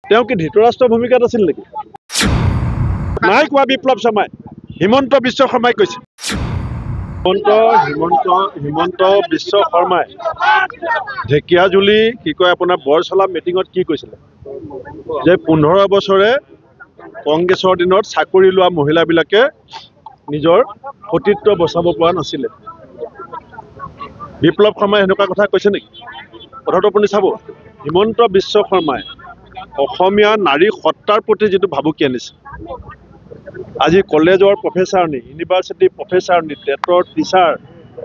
তেওঁ কি ধৃতৰাষ্ট্ৰৰ ভূমিকাত আছিল নেকি? নাই কোৱা বিপ্লৱ শৰ্মাই, হিমন্ত বিশ্ব শৰ্মাই কৈছে। হিমন্ত বিশ্ব শৰ্মাই ঢেকিয়াজুলি কি কয় আপোনাৰ বৰচলা মিটিঙত কি কৈছিলে যে 15 বছৰে কংগ্ৰেছৰ দিনত চাকৰি লোৱা মহিলাবিলাকে নিজৰ সতীত্ব বচাব পৰা নাছিলে। বিপ্লৱ শৰ্মাই এনেকুৱা কথা কৈছে নেকি? কথাটো আপুনি চাব, হিমন্ত বিশ্ব শৰ্মাই অসমীয়া নাৰী সত্তাৰ প্ৰতি যিটো ভাবুকি আনিছে, আজি কলেজৰ প্ৰফেচাৰনী, ইউনিভাৰ্চিটিৰ প্ৰফেচাৰনী, টেটৰ টিচাৰ,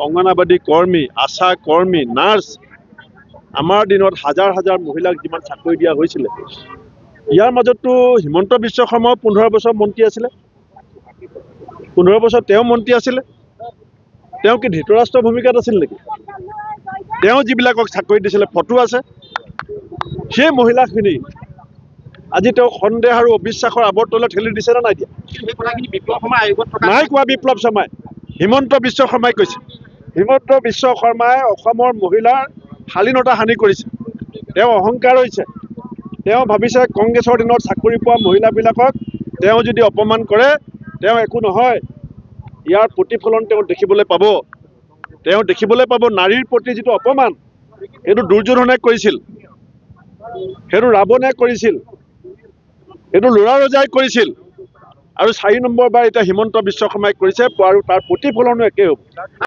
অংগনাবাদী কৰ্মী, আশা কৰ্মী, নাৰ্ছ, আমাৰ দিনত হাজাৰ হাজাৰ মহিলাক যিমান চাকৰি দিয়া হৈছিলে, ইয়াৰ মাজতো হিমন্ত বিশ্ব শৰ্মাও 15 বছৰ মন্ত্ৰী আছিলে। 15 বছৰ তেওঁ মন্ত্ৰী আছিলে। তেওঁ কি ধৃতৰাষ্ট্ৰৰ ভূমিকাত আছিল নেকি? তেওঁ যিবিলাকক চাকৰি দিছিলে ফটো আছে। সেই মহিলাখিনি আজি তেওঁ সন্দেহ আৰু অবিশ্বাসৰ আৱৰ্তলৈ ঠেলি দিছে নে নাই দিয়া? নাই কোৱা বিপ্লৱ শৰ্মাই, হিমন্ত বিশ্ব শৰ্মাই কৈছে। হিমন্ত বিশ্ব শৰ্মাই অসমৰ মহিলাৰ শালীনতা হানি কৰিছে। তেওঁ অহংকাৰ হৈছে। তেওঁ ভাবিছে কংগ্ৰেছৰ দিনত চাকৰি পোৱা মহিলাবিলাকক তেওঁ যদি অপমান কৰে তেওঁ একো নহয়। ইয়াৰ প্ৰতিফলন তেওঁ দেখিবলৈ পাব। তেওঁ দেখিবলৈ পাব নাৰীৰ প্ৰতি যিটো অপমান, সেইটো দুৰ্যোধনে কৰিছিল, সেইটো ৰাৱণে কৰিছিল, সেইটো ল'ৰা ৰজাই কৰিছিল, আৰু 4 নম্বৰ বাৰ এতিয়া হিমন্ত বিশ্ব শৰ্মাই কৰিছে, আৰু তাৰ প্ৰতিফলনো একেই হ'ব।